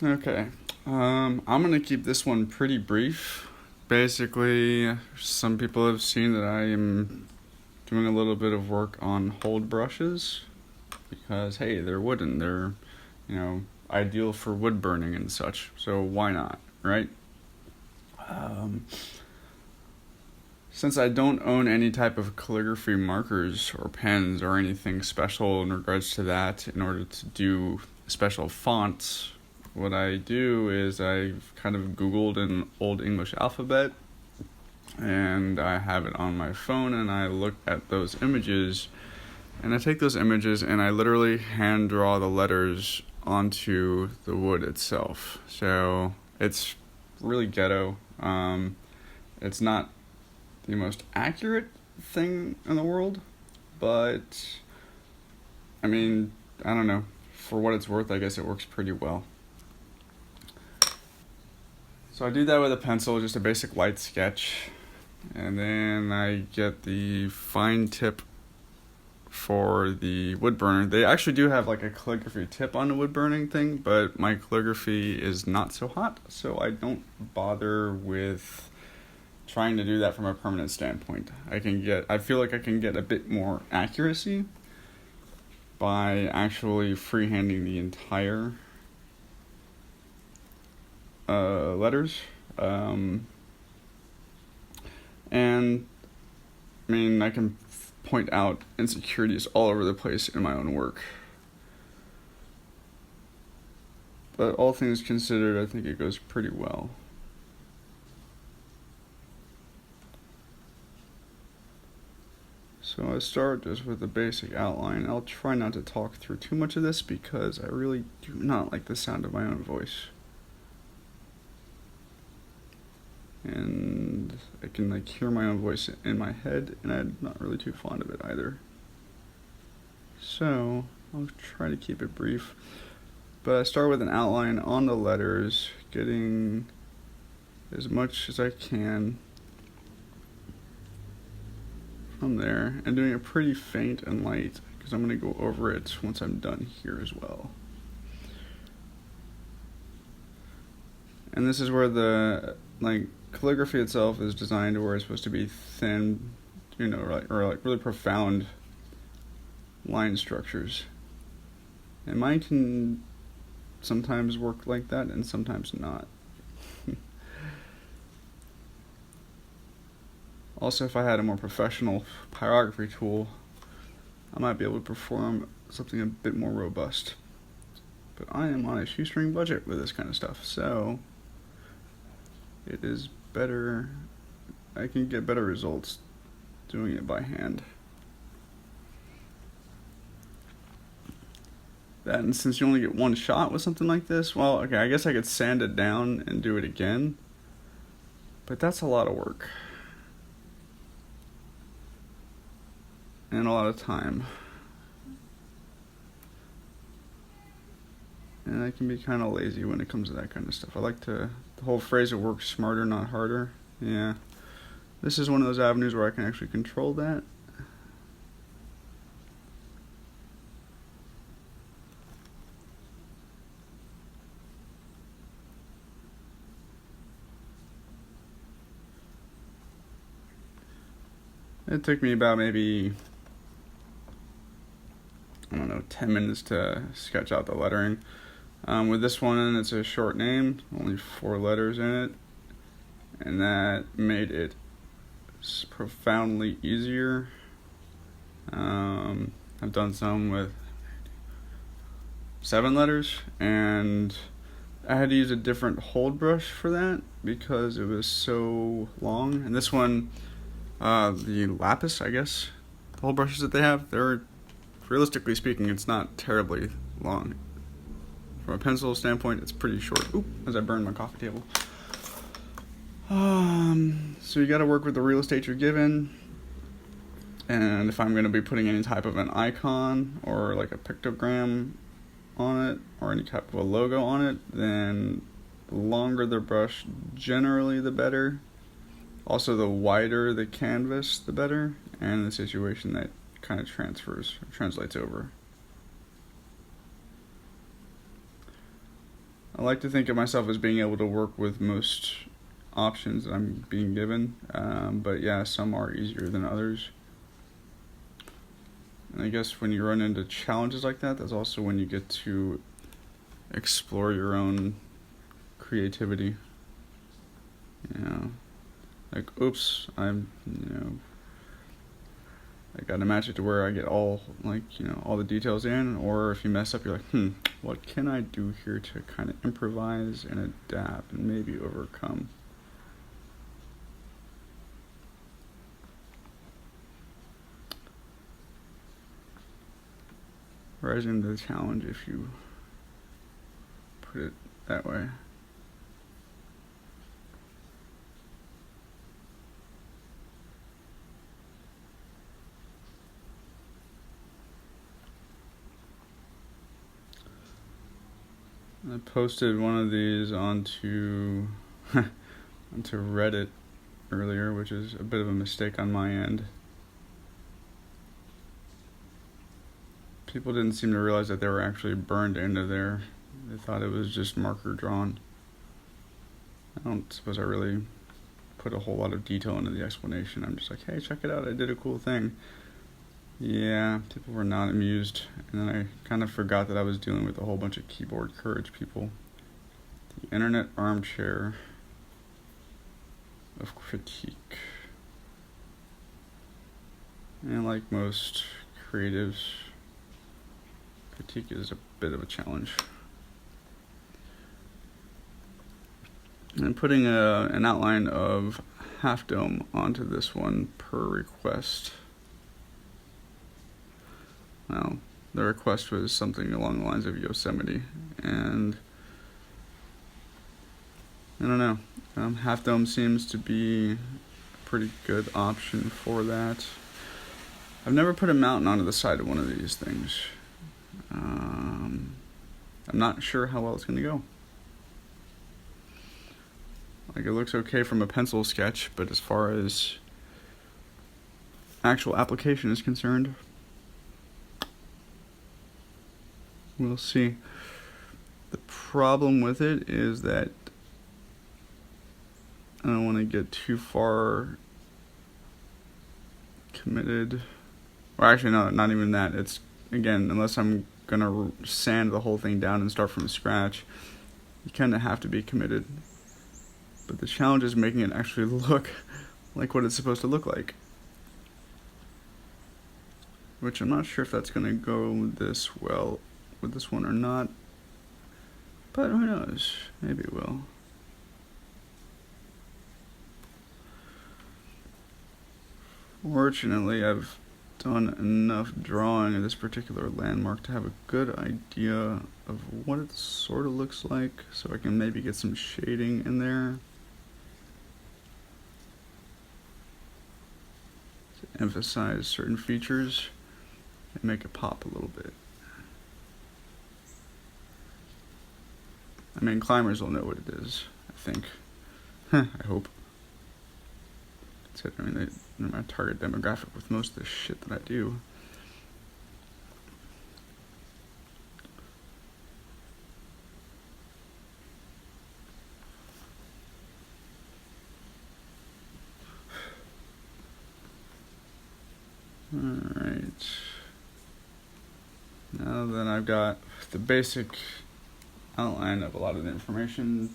Okay. I'm gonna keep this one pretty brief. Basically, some people have seen that I am doing a little bit of work on hold brushes because hey, they're wooden. They're, you know, ideal for wood burning and such. So why not, right? Um, since I don't own any type of calligraphy markers or pens or anything special in regards to that, in order to do special fonts, what I do is I've kind of Googled an Old English alphabet and I have it on my phone and I look at those images and I take those images and I literally hand draw the letters onto the wood itself. So it's really ghetto. It's not the most accurate thing in the world, but I mean, I don't know. For what it's worth, I guess it works pretty well. So I do that with a pencil, just a basic light sketch, and then I get the fine tip for the wood burner. They actually do have like a calligraphy tip on the wood burning thing, but my calligraphy is not so hot, so I don't bother with trying to do that from a permanent standpoint. I feel like I can get a bit more accuracy by actually freehanding the entire letters. And I mean, I can point out insecurities all over the place in my own work. But all things considered, I think it goes pretty well. So I start just with a basic outline. I'll try not to talk through too much of this because I really do not like the sound of my own voice. And I can like hear my own voice in my head, and I'm not really too fond of it either. So I'll try to keep it brief. But I start with an outline on the letters, getting as much as I can from there, and doing it pretty faint and light because I'm going to go over it once I'm done here as well. And this is where the calligraphy itself is designed to where it's supposed to be thin, or really profound line structures. And mine can sometimes work like that and sometimes not. Also, if I had a more professional pyrography tool, I might be able to perform something a bit more robust. But I am on a shoestring budget with this kind of stuff, so it is better. I can get better results doing it by hand. And since you only get one shot with something like this, well, okay, I guess I could sand it down and do it again, but that's a lot of work and a lot of time. And I can be kind of lazy when it comes to that kind of stuff. The whole phrase of work smarter, not harder. Yeah. This is one of those avenues where I can actually control that. It took me about maybe, 10 minutes to sketch out the lettering. With this one, it's a short name, only 4 letters in it, and that made it profoundly easier. I've done some with 7 letters, and I had to use a different hold brush for that because it was so long. And this one, the lapis, I guess, the hold brushes that they have, they're, realistically speaking, it's not terribly long. From a pencil standpoint, it's pretty short. Oop, as I burn my coffee table. So you gotta work with the real estate you're given. And if I'm gonna be putting any type of an icon or like a pictogram on it, or any type of a logo on it, then the longer the brush, generally the better. Also, the wider the canvas, the better. And the situation that kind of translates over. I like to think of myself as being able to work with most options that I'm being given, but yeah, some are easier than others. And I guess when you run into challenges like that, that's also when you get to explore your own creativity. You know, like, oops, I got to match it to where I get all, all the details in, or if you mess up, you're like, what can I do here to kind of improvise and adapt and maybe overcome? Rising to the challenge, if you put it that way. I posted one of these onto Reddit earlier, which is a bit of a mistake on my end. People didn't seem to realize that they were actually burned into there. They thought it was just marker drawn. I don't suppose I really put a whole lot of detail into the explanation. I'm just like, hey, check it out, I did a cool thing. Yeah, people were not amused, and then I kind of forgot that I was dealing with a whole bunch of keyboard courage people. The internet armchair of critique. And like most creatives, critique is a bit of a challenge. And putting an outline of Half Dome onto this one per request. Well, the request was something along the lines of Yosemite, and I don't know. Half Dome seems to be a pretty good option for that. I've never put a mountain onto the side of one of these things. I'm not sure how well it's going to go. Like, it looks okay from a pencil sketch, but as far as actual application is concerned, we'll see. The problem with it is that I don't want to get too far committed. Or actually, no, not even that. It's, again, unless I'm going to sand the whole thing down and start from scratch, you kind of have to be committed. But the challenge is making it actually look like what it's supposed to look like. Which I'm not sure if that's going to go this well with this one or not. But who knows? Maybe it will. Fortunately, I've done enough drawing of this particular landmark to have a good idea of what it sort of looks like, so I can maybe get some shading in there to emphasize certain features and make it pop a little bit. I mean, climbers will know what it is, I think. I hope. That's it. I mean, they're my target demographic with most of the shit that I do. Alright. Now that I've got the basic outline of a lot of the information,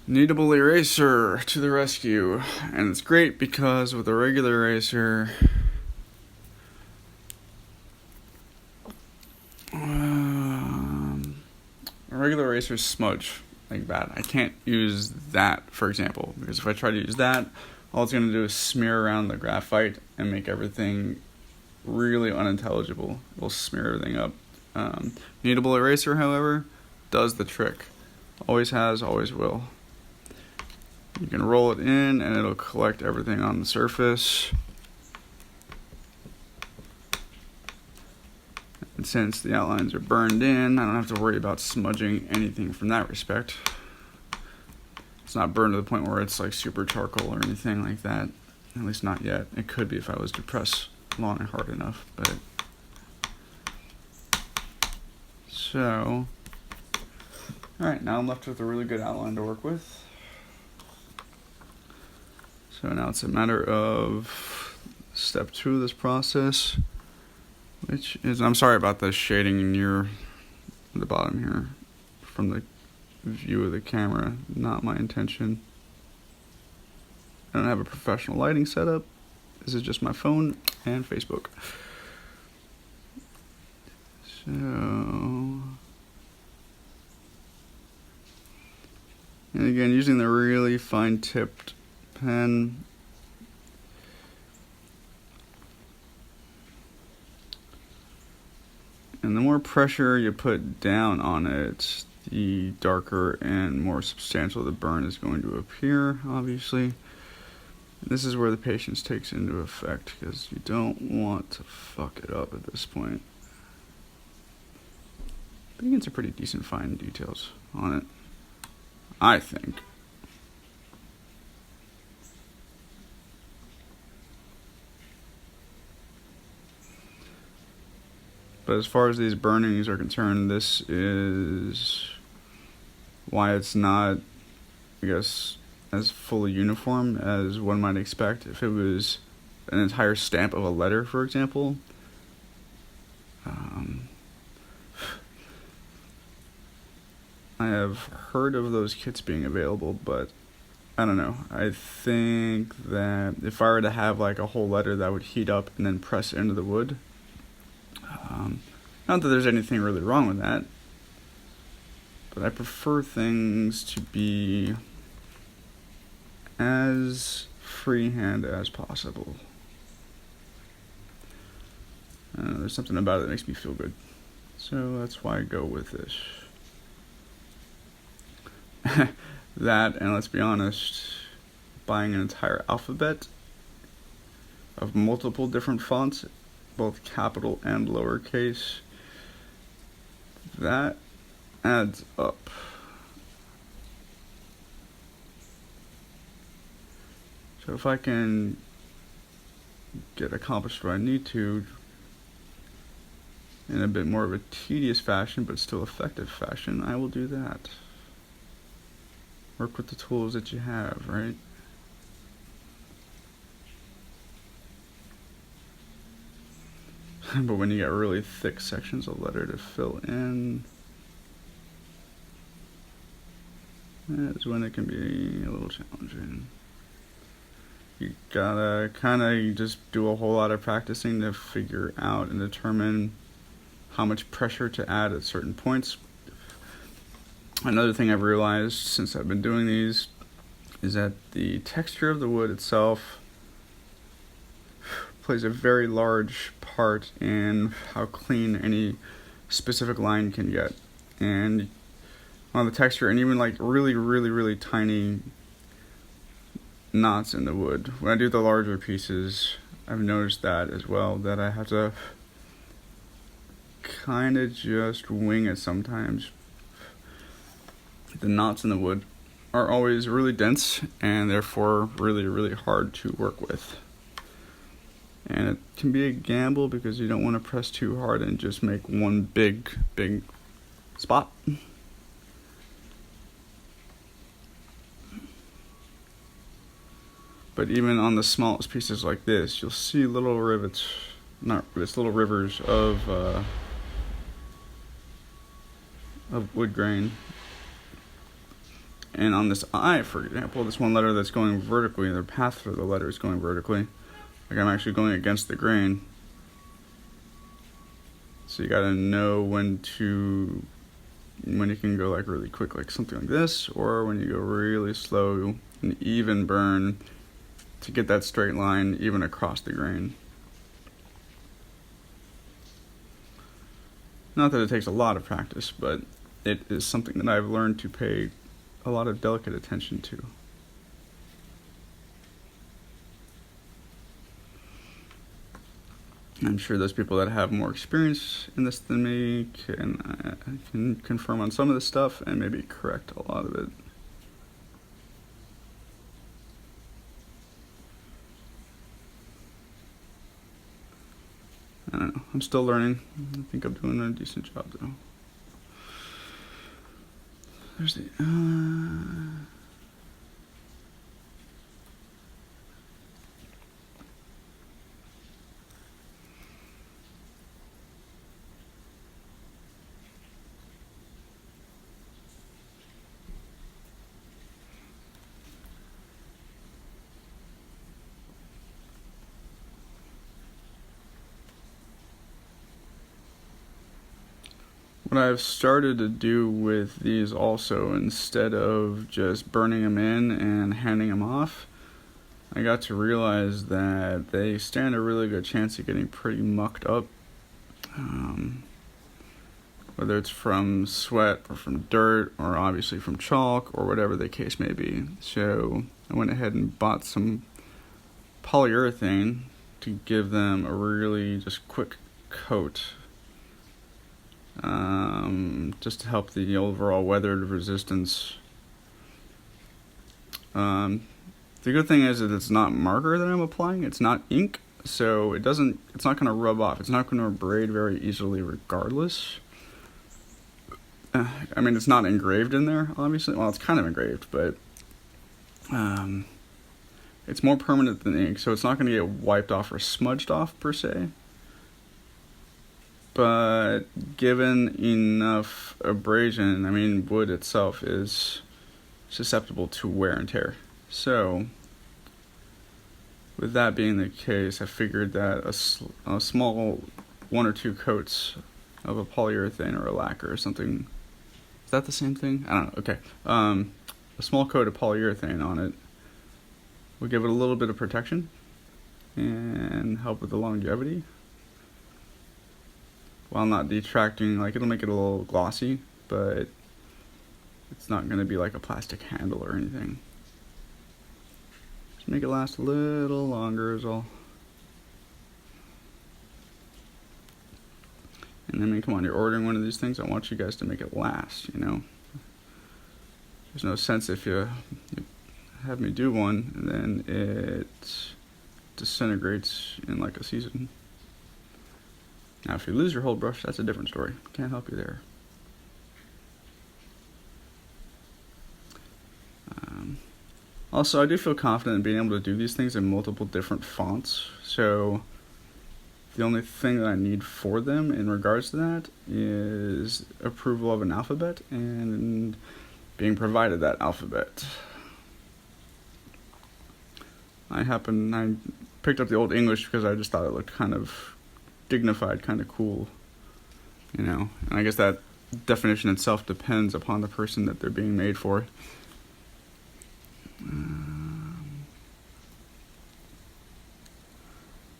Kneadable eraser to the rescue. And it's great because with a regular eraser, regular erasers smudge like that. I can't use that, for example, because if I try to use that, all it's going to do is smear around the graphite and make everything really unintelligible. It will smear everything up. Kneadable eraser, however, does the trick. Always has, always will. You can roll it in and it'll collect everything on the surface. And since the outlines are burned in, I don't have to worry about smudging anything from that respect. It's not burned to the point where it's like super charcoal or anything like that. At least not yet. It could be if I was to press long and hard enough, but... So... Alright, now I'm left with a really good outline to work with. So now it's a matter of step 2 of this process, which is, I'm sorry about the shading near the bottom here from the view of the camera, not my intention. I don't have a professional lighting setup. This is just my phone and Facebook. So, and again, using the really fine tipped pen, and the more pressure you put down on it, the darker and more substantial the burn is going to appear, obviously. This is where the patience takes into effect, because you don't want to fuck it up at this point. But you get some pretty decent fine details on it, I think. But as far as these burnings are concerned, this is why it's not, I guess, as fully uniform as one might expect. If it was an entire stamp of a letter, for example, I have heard of those kits being available, but I don't know. I think that if I were to have like a whole letter that would heat up and then press into the wood, not that there's anything really wrong with that, but I prefer things to be as freehand as possible. There's something about it that makes me feel good, so that's why I go with this. That, and let's be honest, buying an entire alphabet of multiple different fonts, both capital and lowercase, that adds up. So if I can get accomplished what I need to in a bit more of a tedious fashion, but still effective fashion, I will do that. Work with the tools that you have, right? But when you get really thick sections of letter to fill in, that's when it can be a little challenging. You gotta kind of just do a whole lot of practicing to figure out and determine how much pressure to add at certain points. Another thing I've realized since I've been doing these is that the texture of the wood itself plays a very large part in how clean any specific line can get. And on the texture, and even like really tiny knots in the wood. When I do the larger pieces, I've noticed that as well, that I have to kind of just wing it sometimes. The knots in the wood are always really dense and therefore really hard to work with. And it can be a gamble because you don't want to press too hard and just make one big spot. But even on the smallest pieces like this, you'll see little rivets, not rivets, little rivers of wood grain. And on this I, for example, this one letter that's going vertically, the path for the letter is going vertically. Like I'm actually going against the grain. So you gotta know when you can go like really quick, like something like this, or when you go really slow and even burn to get that straight line even across the grain. Not that it takes a lot of practice, but it is something that I've learned to pay a lot of delicate attention to. I'm sure those people that have more experience in this than me can confirm on some of this stuff and maybe correct a lot of it. I don't know. I'm still learning. I think I'm doing a decent job though. There's the what I've started to do with these also, instead of just burning them in and handing them off, I got to realize that they stand a really good chance of getting pretty mucked up. Whether it's from sweat or from dirt or obviously from chalk or whatever the case may be. So I went ahead and bought some polyurethane to give them a really just quick coat, just to help the overall weather resistance. The good thing is that it's not marker that I'm applying, it's not ink, so it's not going to rub off, it's not going to abrade very easily regardless. I mean, it's not engraved in there, obviously. Well, it's kind of engraved, but it's more permanent than ink, so it's not going to get wiped off or smudged off, per se. But given enough abrasion, I mean, wood itself is susceptible to wear and tear. So, with that being the case, I figured that a small 1 or 2 coats of a polyurethane or a lacquer or something. Is that the same thing? I don't know. Okay. A small coat of polyurethane on it will give it a little bit of protection and help with the longevity, while not detracting. Like, it'll make it a little glossy, but it's not going to be like a plastic handle or anything. Just make it last a little longer is all. And I mean, come on, you're ordering one of these things, I want you guys to make it last, you know? There's no sense if you have me do one and then it disintegrates in like a season. Now, if you lose your whole brush, that's a different story. Can't help you there. Also, I do feel confident in being able to do these things in multiple different fonts. So, the only thing that I need for them in regards to that is approval of an alphabet and being provided that alphabet. I picked up the Old English because I just thought it looked kind of dignified, kind of cool, you know. And I guess that definition itself depends upon the person that they're being made for.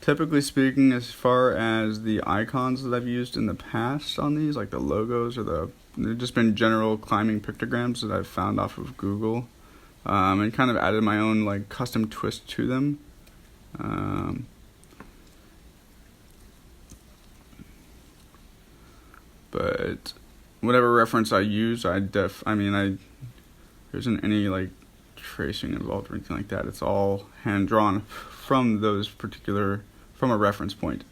Typically speaking, as far as the icons that I've used in the past on these, like the logos or they've just been general climbing pictograms that I've found off of Google, and kind of added my own like custom twist to them. But whatever reference I use, there isn't any like tracing involved or anything like that. It's all hand drawn from a reference point.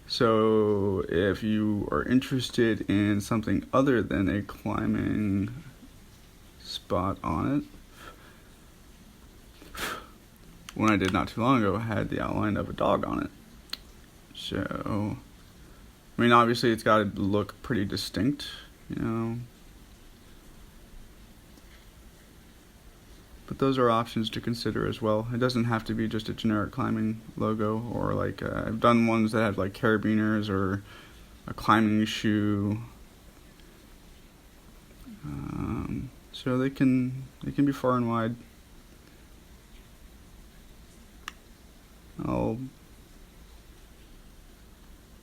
So if you are interested in something other than a climbing spot on it, one I did not too long ago had the outline of a dog on it. So, I mean, obviously it's got to look pretty distinct, you know. But those are options to consider as well. It doesn't have to be just a generic climbing logo, or like I've done ones that have like carabiners or a climbing shoe. So they can be far and wide. I'll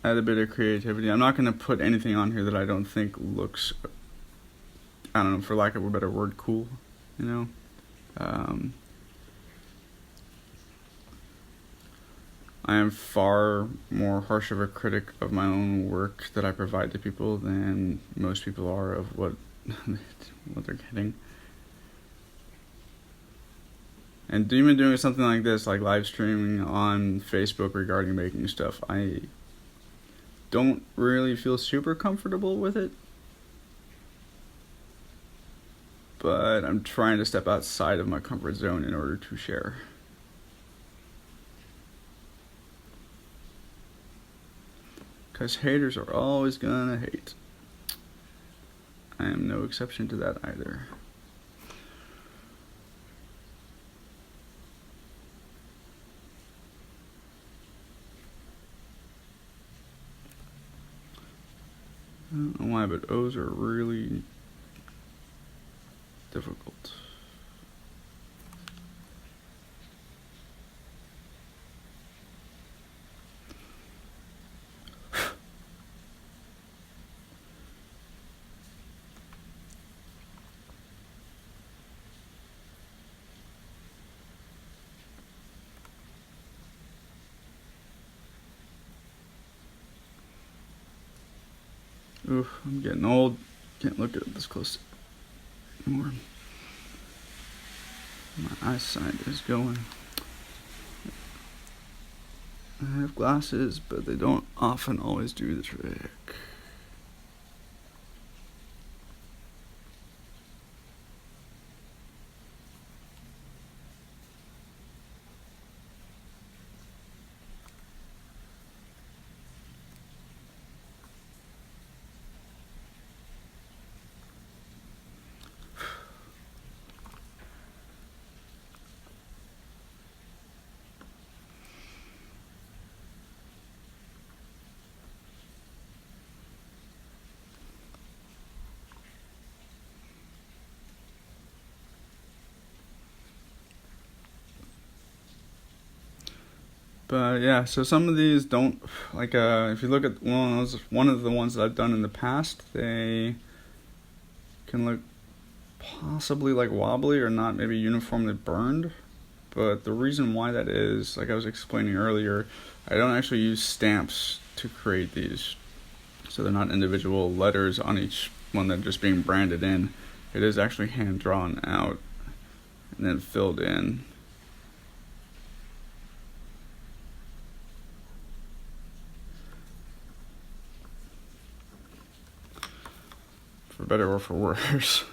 add a bit of creativity. I'm not going to put anything on here that I don't think looks, I don't know, for lack of a better word, cool, you know. I am far more harsh of a critic of my own work that I provide to people than most people are of what they're getting. And even doing something like this, like live streaming on Facebook regarding making stuff, I don't really feel super comfortable with it, but I'm trying to step outside of my comfort zone in order to share. Because haters are always gonna hate. I am no exception to that either. I don't know why, but O's are really difficult. Oof, I'm getting old. Can't look at it this close anymore. My eyesight is going. I have glasses, but they don't often always do the trick. But yeah, so some of these don't, like, if you look at one of the ones that I've done in the past, they can look possibly like wobbly or not maybe uniformly burned. But the reason why that is, like I was explaining earlier, I don't actually use stamps to create these. So they're not individual letters on each one that are just being branded in. It is actually hand drawn out and then filled in. For better or for worse.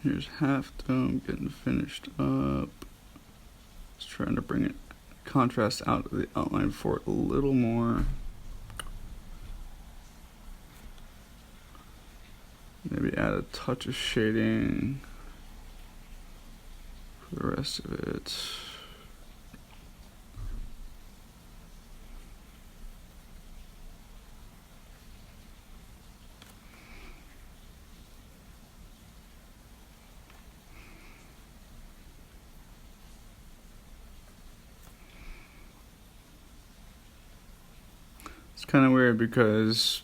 Here's Half Dome getting finished up. Just trying to bring it contrast out of the outline for it a little more. Maybe add a touch of shading for the rest of it. It's kind of weird because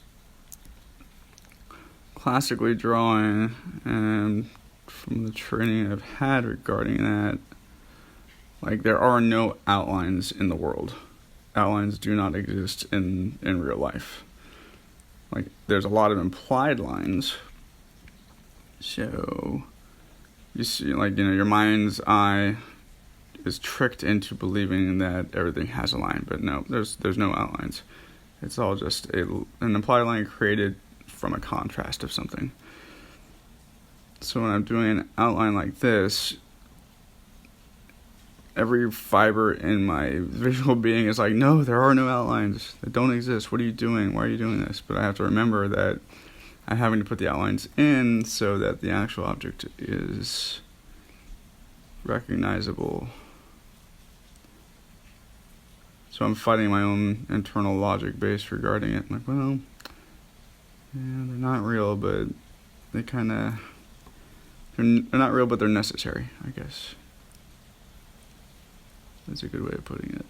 classically drawing, and from the training I've had regarding that, like, there are no outlines in the world. Outlines do not exist in real life. Like, there's a lot of implied lines. So you see, like, your mind's eye is tricked into believing that everything has a line, but no, there's no outlines. It's all just an implied line created from a contrast of something. So when I'm doing an outline like this, every fiber in my visual being is like, no, there are no outlines. They don't exist. What are you doing? Why are you doing this? But I have to remember that I'm having to put the outlines in so that the actual object is recognizable. So I'm fighting my own internal logic base regarding it. I'm like, well, yeah, they're not real, but they kind of, they're not real, but they're necessary, I guess. That's a good way of putting it.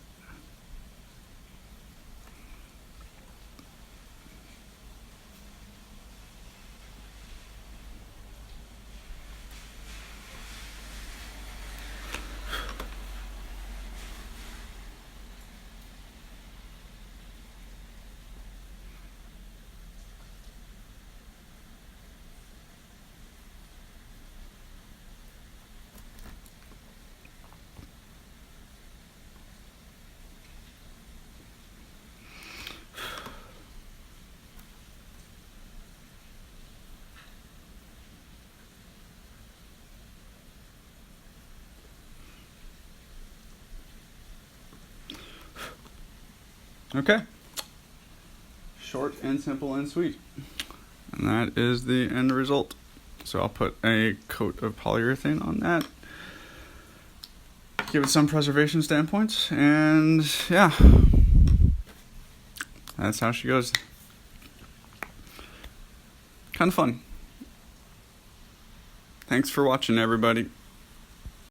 Okay. Short and simple and sweet. And that is the end result. So I'll put a coat of polyurethane on that. Give it some preservation standpoints, and yeah, that's how she goes. Kind of fun. Thanks for watching, everybody.